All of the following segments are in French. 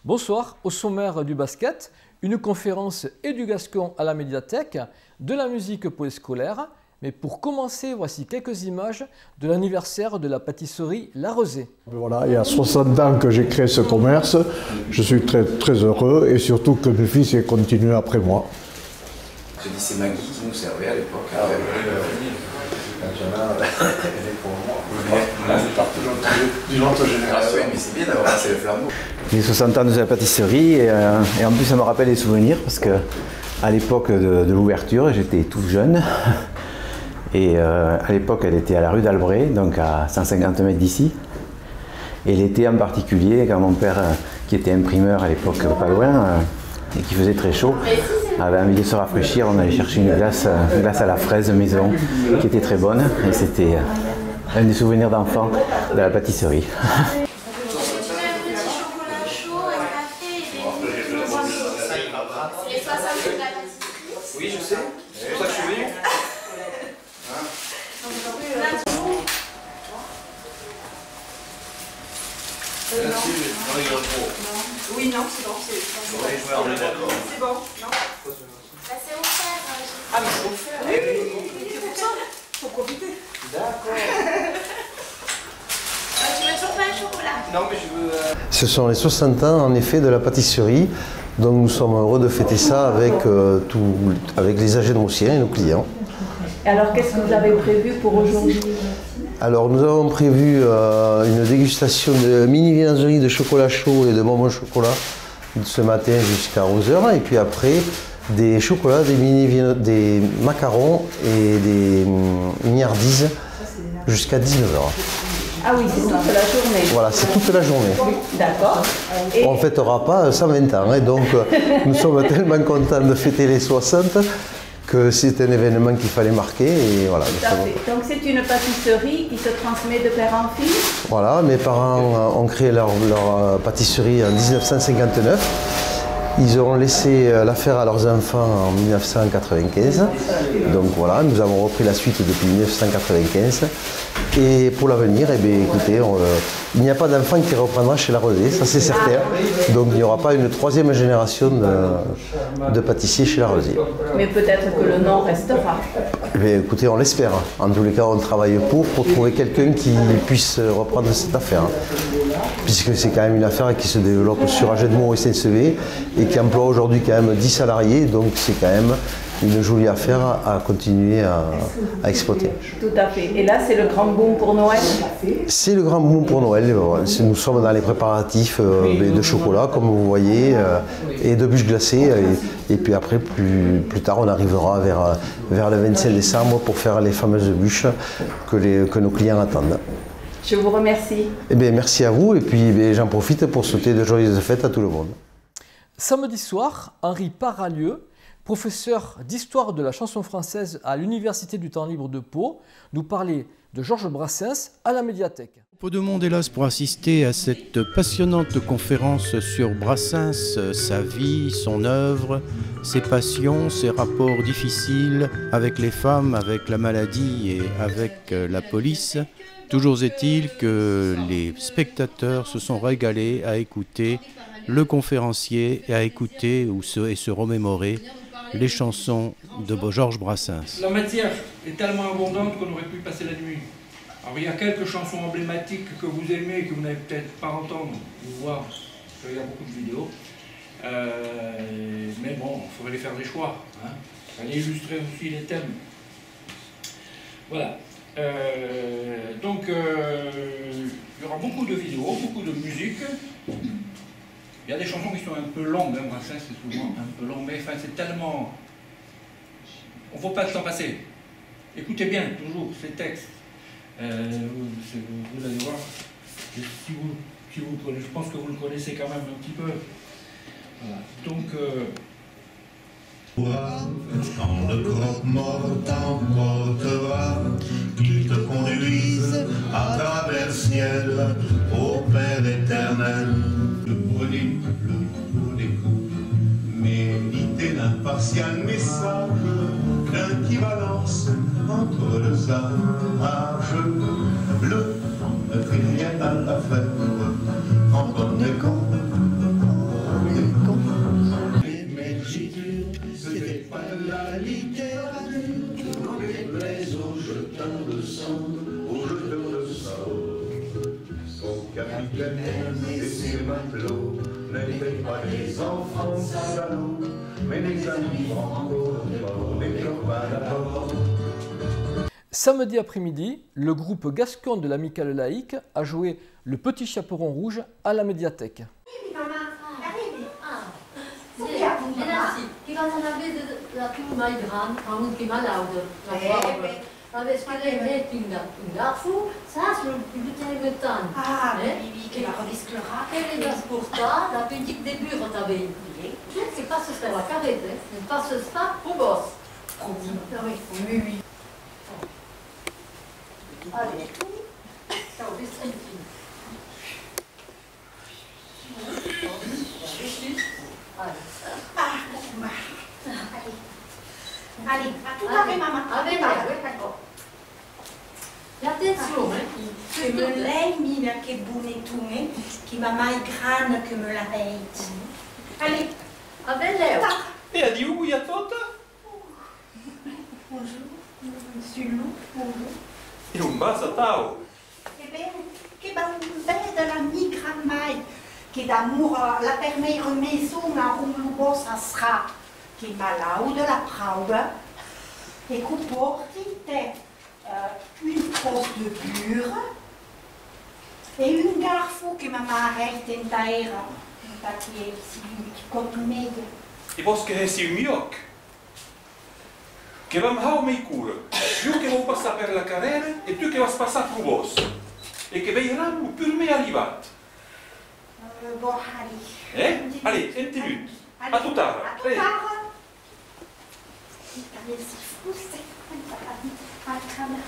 Bonsoir, au sommaire du basket, une conférence et du Gascon à la médiathèque, de la musique scolaire. Mais pour commencer, voici quelques images de l'anniversaire de la pâtisserie La Rosée. Voilà, il y a 60 ans que j'ai créé ce commerce, je suis très heureux et surtout que mes fils aient continué après moi. Je dis c'est Maggie qui nous servait à l'époque. D'une autre génération. Mais c'est bien d'avoir passé le flambeau. J'ai 60 ans de la pâtisserie et en plus ça me rappelle des souvenirs parce que à l'époque de l'ouverture j'étais tout jeune et à l'époque elle était à la rue d'Albret, donc à 150 mètres d'ici. Et l'été en particulier, quand mon père qui était imprimeur à l'époque pas loin et qui faisait très chaud, avait envie de se rafraîchir, on allait chercher une glace à la fraise maison qui était très bonne et c'était un des souvenirs d'enfant de la pâtisserie. Oui, je sais. C'est pour ça que je suis venu. Oui, non, c'est bon, c'est bon. C'est bon, non. C'est offert. Ah, mais c'est offert. Oui, c'est pour ça. Faut profiter. D'accord. Tu veux toujours pas un chocolat? Non, mais je veux. Ce sont les 60 ans en effet de la pâtisserie, donc nous sommes heureux de fêter ça avec, avec les Agénosiens et nos clients. Et alors, qu'est-ce que vous avez prévu pour aujourd'hui? Alors nous avons prévu une dégustation de mini-viennoiserie de chocolat chaud et de bonbons au chocolat ce matin jusqu'à 11h et puis après des chocolats, des macarons et des mignardises jusqu'à 19h. Ah oui, c'est toute la journée. Voilà, c'est toute la journée. D'accord. On ne fêtera pas 120 ans, hein, donc nous sommes tellement contents de fêter les 60 que c'est un événement qu'il fallait marquer. Et voilà, donc c'est une pâtisserie qui se transmet de père en fils? Voilà, mes parents ont créé leur pâtisserie en 1959. Ils ont laissé l'affaire à leurs enfants en 1995. Donc voilà, nous avons repris la suite depuis 1995. Et pour l'avenir, eh bien, écoutez, il n'y a pas d'enfant qui reprendra chez La Rosée, ça c'est certain. Donc il n'y aura pas une troisième génération de pâtissiers chez La Rosée. Mais peut-être que le nom restera. Eh bien, écoutez, on l'espère. En tous les cas, on travaille pour trouver quelqu'un qui puisse reprendre cette affaire. Puisque c'est quand même une affaire qui se développe sur Agen-de-Meaux et SNCV et qui emploie aujourd'hui quand même 10 salariés. Donc c'est quand même une jolie affaire à continuer à exploiter. Tout à fait. Et là, c'est le grand boom pour Noël? C'est le grand boom pour Noël. Nous sommes dans les préparatifs de chocolat, comme vous voyez, et de bûches glacées. Et puis après, plus tard, on arrivera vers le 25 décembre pour faire les fameuses bûches que nos clients attendent. Je vous remercie. Eh bien, merci à vous. Et puis, j'en profite pour souhaiter de joyeuses fêtes à tout le monde. Samedi soir, Henri Paralieu, professeur d'histoire de la chanson française à l'Université du Temps Libre de Pau, nous parlait de Georges Brassens à la médiathèque. Peu de monde hélas pour assister à cette passionnante conférence sur Brassens, sa vie, son œuvre, ses passions, ses rapports difficiles avec les femmes, avec la maladie et avec la police. Toujours est-il que les spectateurs se sont régalés à écouter le conférencier et à écouter et se remémorer les chansons de Georges Brassens. La matière est tellement abondante qu'on aurait pu passer la nuit. Alors il y a quelques chansons emblématiques que vous aimez et que vous n'avez peut-être pas entendre ou voir, parce qu'il y a beaucoup de vidéos. Mais bon, il faudrait les faire des choix. Hein. Il fallait illustrer aussi les thèmes. Voilà. Donc il y aura beaucoup de vidéos, beaucoup de musique. Il y a des chansons qui sont un peu longues, hein, Brassens c'est souvent un peu long, mais enfin, c'est tellement... On ne faut pas le temps passer. Écoutez bien, toujours, ces textes. Vous allez voir, si vous connaissez, je pense que vous le connaissez quand même un petit peu. Voilà. Donc... Quand le croque-mort t'emportera, qu'il te conduise à travers ciel au Père éternel. Prenez le coup, méditez l'impartial message d'équivalence entre le sage bleu, ne fait rien à la fête, quand on est con, capitaine et ses matelots n'étaient pas des enfants salauds, mais des amis franco de bord, des copains d'abord. Samedi après-midi, le groupe gascon de l'Amicale laïque a joué Le Petit Chaperon Rouge à la médiathèque. Parce qu'elle met une garfou, ça c'est le butin de temps. Ah, oui, qu'elle revisquera. Elle est pour ça, la petite début, on t'avait oublié. C'est pas ce que la carrette, c'est pas ce ça pour boss. Oui, oui, oui. Allez, ça va vite un Allez, à tout à fait, maman. Allez, d'accord. E attenzione, che me lei mira che bonetone, che mamma è grande che me la vede. Allez, a Leo. E a Dio qui a tota? Bonjour, monsieur Lou, bonjour. E un bacio a tau. Eh bien, che belle la mi grande mai, che d'amour la première maison a un lubo ça sera, che malau de la praude, e che porti te. Une brosse de bure et une garfou que maman arrête en terre, un papier qui contenait. E vos che è si un mioc? Che vam hau mei cura. Io che vou passar per la carrera e tu che vas passar per vos. E che veiram pur me arrivat. Bon, allez. Allez, un minut. A tout tard. A tout tard. Allez, c'est fou, c'est pas grave.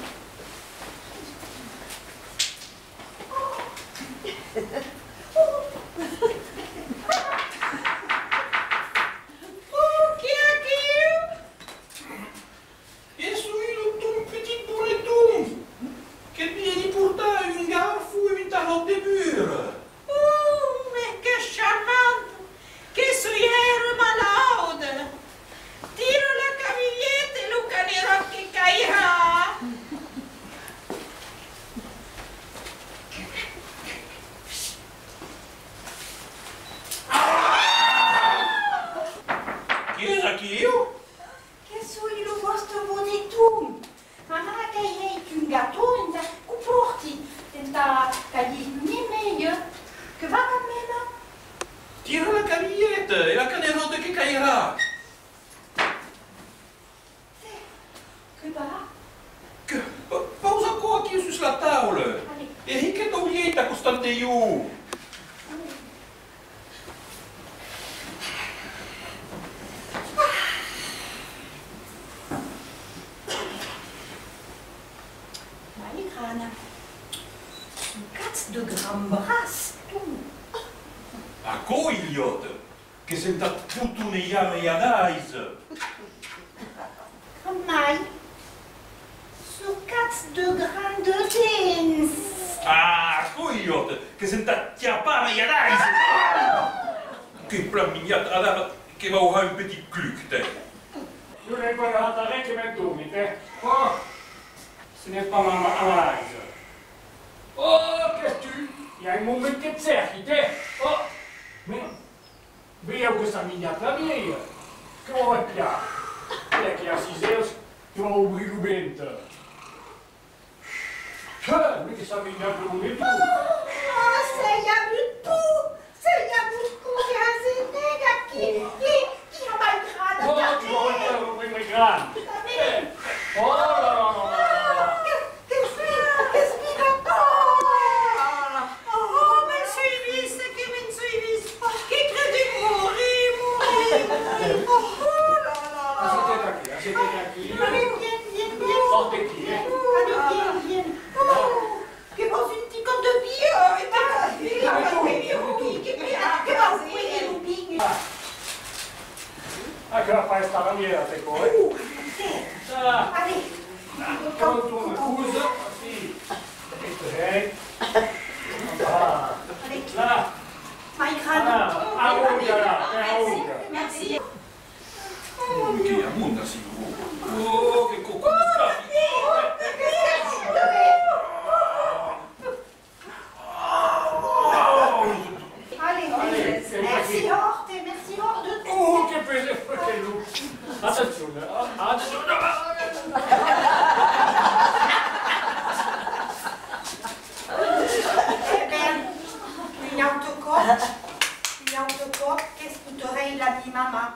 Tira la cavilletta e la canerotta che cairà. Che va? Che? Pausa qua aqui sulla tavola. E che toglietta costante io? De grand bras, tu. A cogliot, che senta tutto ne llame e adais. Mai. Sur cats de grande dens. Ah, cogliot, che senta chiappare e adais. Che plamignat adama, che va un petit cluc, te. Je n'ai pas d'intérêt que maintenant, te. Oh, ce n'est pas ma analyse. Oh, qu'est-ce que tu... Il y a un moment che cerchi, te. Oh, mais... Via questa mignata vieille. Che vuoi pià? E che a 6 heures, tu vas ouvrir le bente. Mais che sta mignata non è tu. Oh, sei a tu. Sei a tu che a se nega chi ha mai grande. Oh, tu vas mettere un grande. Oh, no. Anche la fai sta maniera, te poi. Quando tu mi accusa, sì. E là. A unga. Merci. Che ammonda si oh, che cocco di scappi. Et en te quoi, qu'est-ce que t'aurais l'ami maman?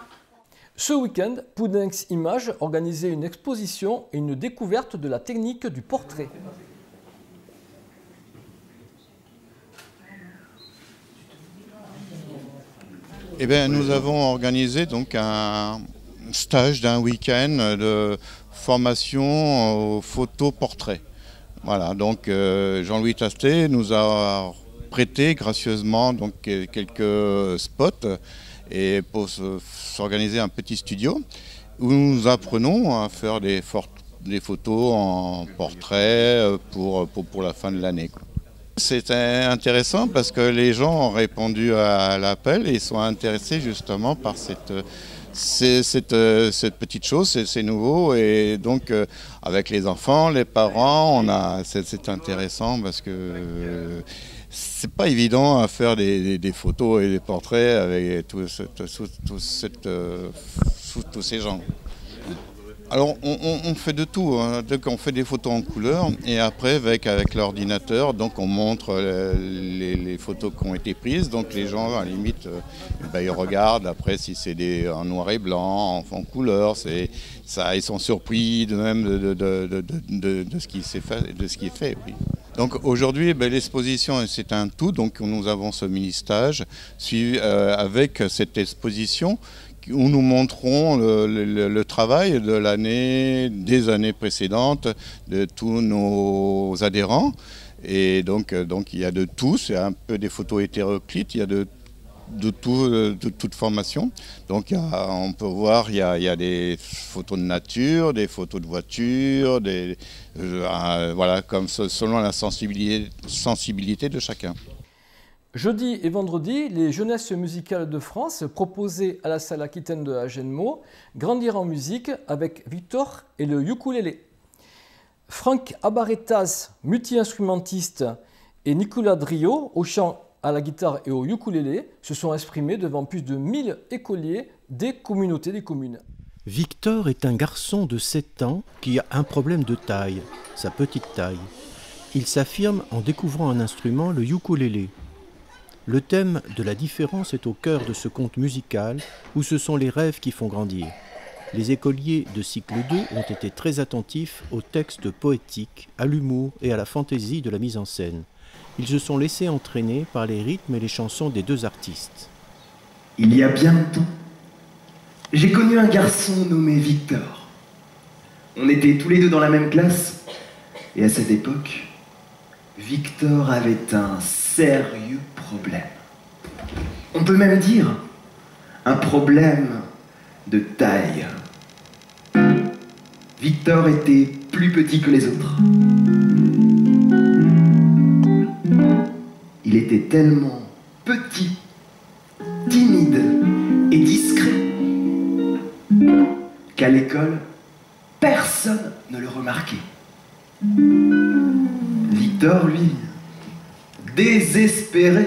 Ce week-end, Poudinx Images organisait une exposition et une découverte de la technique du portrait. Eh bien, nous avons organisé donc un stage d'un week-end de formation au photo-portrait. Voilà, donc Jean-Louis Tastet nous a prêté gracieusement donc quelques spots et pour s'organiser un petit studio où nous apprenons à faire des photos en portrait pour la fin de l'année. C'était intéressant parce que les gens ont répondu à l'appel et sont intéressés justement par cette petite chose, c'est nouveau et donc avec les enfants, les parents, c'est intéressant parce que c'est pas évident à faire des photos et des portraits avec tous ces gens. Alors on fait de tout, hein. Donc on fait des photos en couleur et après avec l'ordinateur, donc on montre les photos qui ont été prises, donc les gens à la limite ils regardent après si c'est en noir et blanc, en couleur, ils sont surpris même de ce qui est fait. Oui. Donc aujourd'hui l'exposition c'est un tout, donc nous avons ce mini-stage suivi avec cette exposition où nous montrons le travail des années précédentes de tous nos adhérents. Et donc il y a de tout, c'est un peu des photos hétéroclites, il y a de toute formation. Donc on peut voir, il y a des photos de nature, des photos de voitures, voilà, comme selon la sensibilité de chacun. Jeudi et vendredi, les Jeunesses musicales de France proposaient à la salle Aquitaine de Agenmo Grandir en musique avec Victor et le ukulélé. Franck Abaretas, multi-instrumentiste, et Nicolas Drio, au chant, à la guitare et au ukulélé, se sont exprimés devant plus de 1000 écoliers des communautés des communes. Victor est un garçon de 7 ans qui a un problème de taille, sa petite taille. Il s'affirme en découvrant un instrument, le ukulélé. Le thème de la différence est au cœur de ce conte musical où ce sont les rêves qui font grandir. Les écoliers de cycle 2 ont été très attentifs aux textes poétiques, à l'humour et à la fantaisie de la mise en scène. Ils se sont laissés entraîner par les rythmes et les chansons des deux artistes. Il y a bien longtemps, j'ai connu un garçon nommé Victor. On était tous les deux dans la même classe et à cette époque, Victor avait un sérieux problème. On peut même dire un problème de taille. Victor était plus petit que les autres. Il était tellement petit, timide et discret qu'à l'école, personne ne le remarquait. Victor, lui, désespéré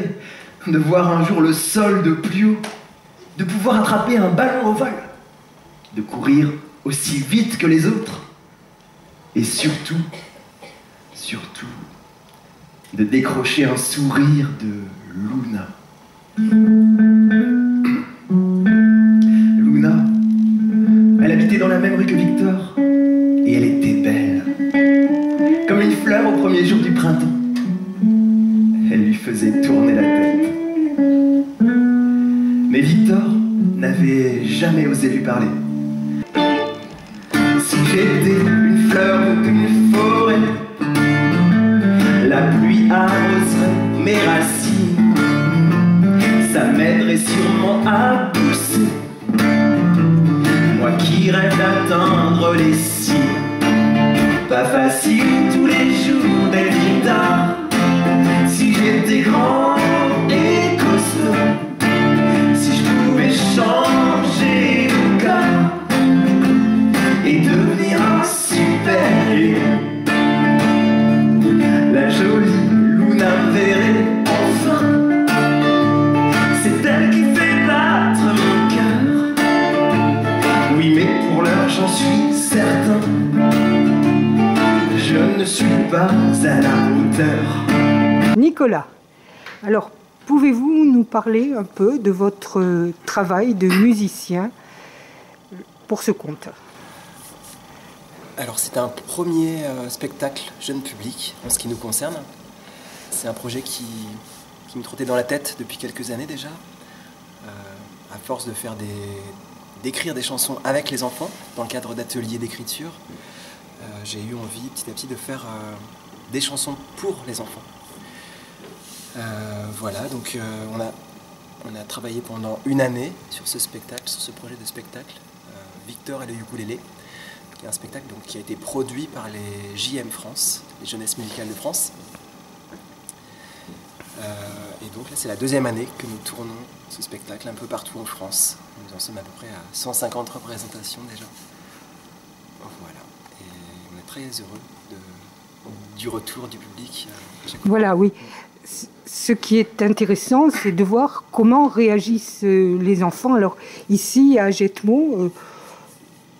de voir un jour le sol de plus haut, de pouvoir attraper un ballon au vol, de courir aussi vite que les autres, et surtout, de décrocher un sourire de Luna. Luna, elle habitait dans la même rue que Victor, et elle était belle, comme une fleur au premier jour du printemps. Elle lui faisait tourner la tête. Mais Victor n'avait jamais osé lui parler. Si j'étais une fleur ou une forêt, la pluie arroserait mes racines, ça m'aiderait sûrement à pousser. Moi qui rêve d'atteindre les cimes, pas facile tous les jours d'être guitare. Si j'étais grand et costaud, si je pouvais changer de corps et devenir un super-héros, la jolie Luna me verrait enfin. C'est elle qui fait battre mon cœur. Oui, mais pour l'heure j'en suis certain, je ne suis pas à la hauteur. Nicolas. Alors, Pouvez-vous nous parler un peu de votre travail de musicien pour ce compte? Alors c'est un premier spectacle jeune public en ce qui nous concerne. C'est un projet qui me trottait dans la tête depuis quelques années déjà. À force de d'écrire des chansons avec les enfants dans le cadre d'ateliers d'écriture, j'ai eu envie petit à petit de faire des chansons pour les enfants. Voilà, donc on a travaillé pendant une année sur ce spectacle, sur ce projet de spectacle, Victor et le ukulélé, qui est un spectacle donc, qui a été produit par les JM France, les Jeunesses Musicales de France. Et donc là, c'est la deuxième année que nous tournons ce spectacle un peu partout en France. Nous en sommes à peu près à 150 représentations déjà. Voilà, et on est très heureux du retour du public. Voilà, oui. Ce qui est intéressant, c'est de voir comment réagissent les enfants. Alors ici, à Jetmo,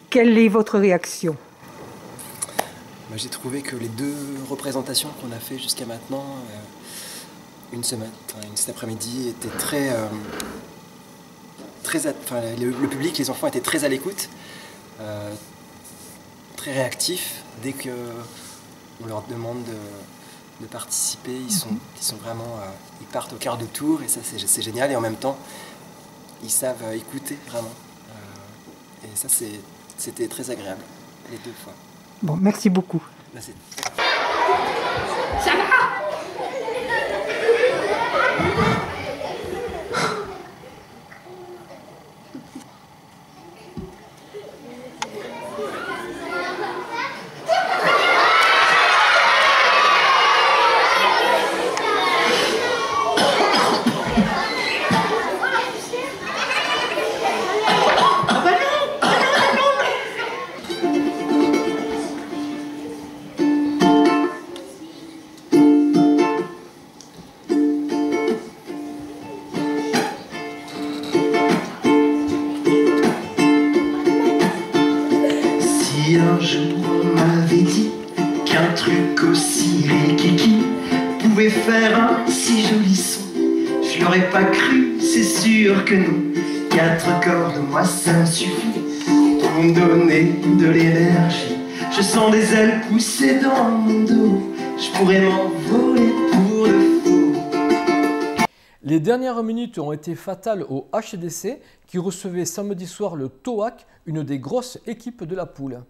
quelle est votre réaction? J'ai trouvé que les deux représentations qu'on a fait jusqu'à maintenant, une cet après-midi, étaient le public, les enfants étaient très à l'écoute, très réactifs. Dès qu'on leur demande de participer, ils sont vraiment, ils partent au quart de tour et ça c'est génial, et en même temps ils savent écouter vraiment, et ça c'était très agréable les deux fois. Bon, merci beaucoup. Merci. Ça va? Si un jour on m'avait dit qu'un truc aussi rikiki pouvait faire un si joli son, je l'aurais pas cru, c'est sûr que non. 4 cordes, moi ça me suffit pour me donner de l'énergie. Je sens des ailes pousser dans mon dos, je pourrais m'envoler pour de faux. Les dernières minutes ont été fatales au HDC qui recevait samedi soir le TOAC, une des grosses équipes de la poule.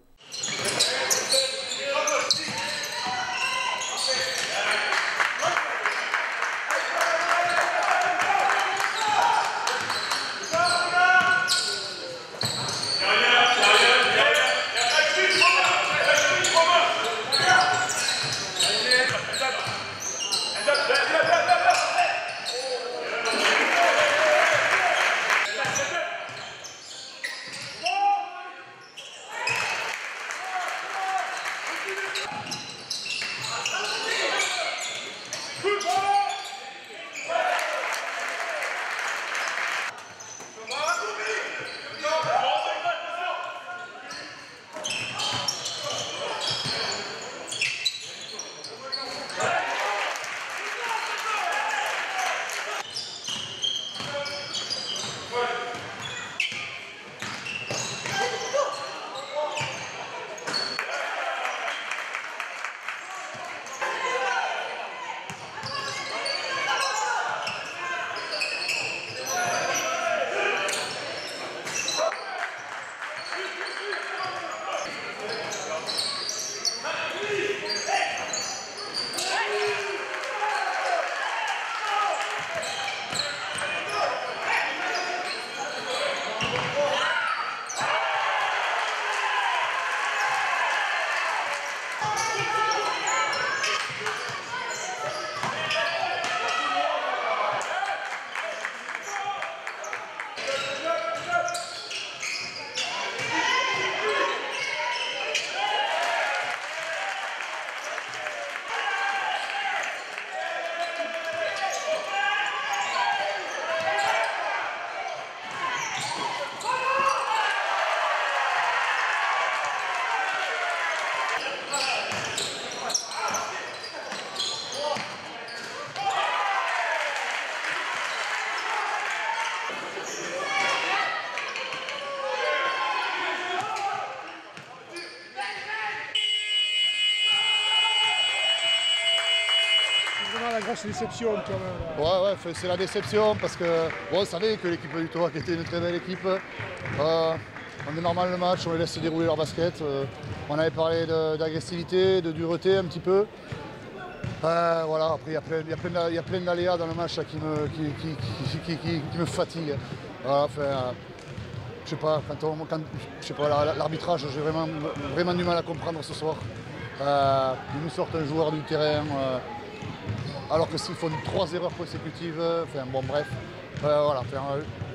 match déception quand même. Ouais, c'est la déception parce que bon, on savait que l'équipe du Tourac était une très belle équipe. On démarre mal le match, on les laisse dérouler leur basket. On avait parlé d'agressivité, de dureté un petit peu. Voilà, après il y a plein d'aléas dans le match là, qui me fatiguent. Voilà, je sais pas, l'arbitrage, j'ai vraiment du mal à comprendre ce soir. Ils nous sortent un joueur du terrain, alors que s'ils font 3 erreurs consécutives, bon bref. Voilà,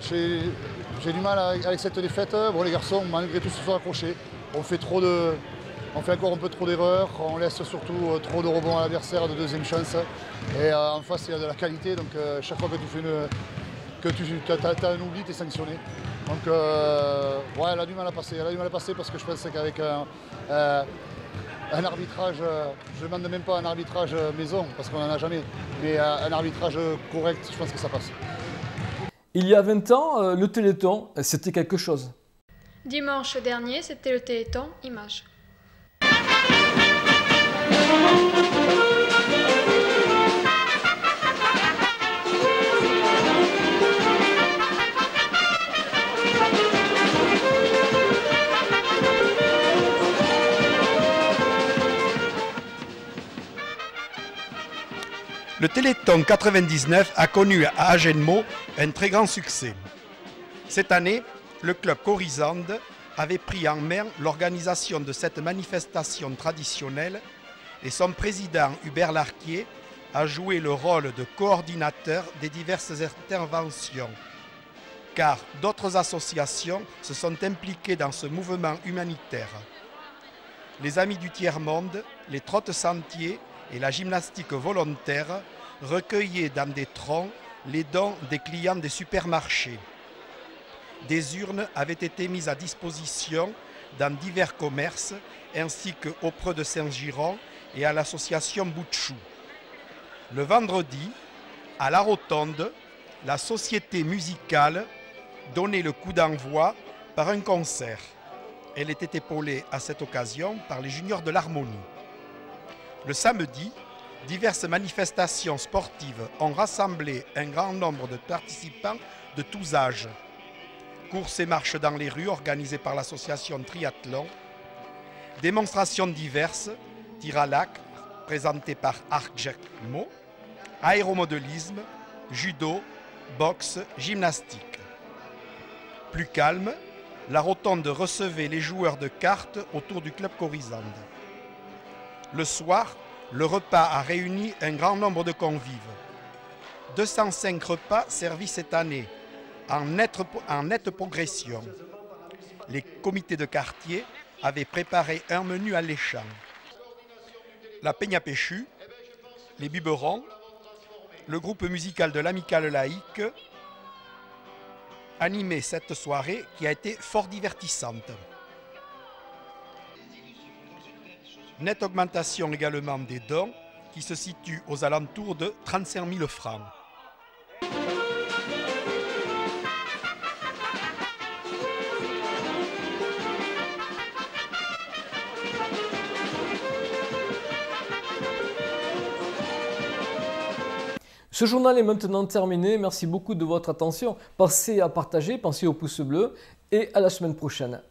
j'ai du mal avec cette défaite. Bon, les garçons, malgré tout, se sont accrochés. On fait encore un peu trop d'erreurs, on laisse surtout trop de rebonds à l'adversaire, de deuxième chance. Et en face, il y a de la qualité, donc chaque fois que tu as un oubli, tu es sanctionné. Donc ouais, elle a du mal à passer parce que je pensais qu'avec un arbitrage, je ne demande même pas un arbitrage maison, parce qu'on n'en a jamais, mais un arbitrage correct, je pense que ça passe. Il y a 20 ans, le Téléthon, c'était quelque chose. Dimanche dernier, c'était le Téléthon Images. Le Téléthon 99 a connu à Agenmo un très grand succès. Cette année, le club Corisande avait pris en main l'organisation de cette manifestation traditionnelle et son président Hubert Larquier a joué le rôle de coordinateur des diverses interventions. Car d'autres associations se sont impliquées dans ce mouvement humanitaire. Les Amis du Tiers-Monde, les Trottes Sentiers et la gymnastique volontaire recueillaient dans des troncs les dons des clients des supermarchés. Des urnes avaient été mises à disposition dans divers commerces ainsi qu'au Preux de Saint-Giron et à l'association Boutchou. Le vendredi, à la Rotonde, la société musicale donnait le coup d'envoi par un concert. Elle était épaulée à cette occasion par les juniors de l'Harmonie. Le samedi, diverses manifestations sportives ont rassemblé un grand nombre de participants de tous âges. Courses et marches dans les rues organisées par l'association Triathlon, démonstrations diverses, tir à l'arc présenté par Agenmo, aéromodelisme, judo, boxe, gymnastique. Plus calme, la Rotonde recevait les joueurs de cartes autour du club Corisande. Le soir, le repas a réuni un grand nombre de convives. 205 repas servis cette année, en nette progression. Les comités de quartier avaient préparé un menu alléchant. La Peña Péchu, les Biberons, le groupe musical de l'Amicale laïque animaient cette soirée qui a été fort divertissante. Nette augmentation également des dons qui se situent aux alentours de 35 000 francs. Ce journal est maintenant terminé. Merci beaucoup de votre attention. Pensez à partager, pensez au pouce bleu et à la semaine prochaine.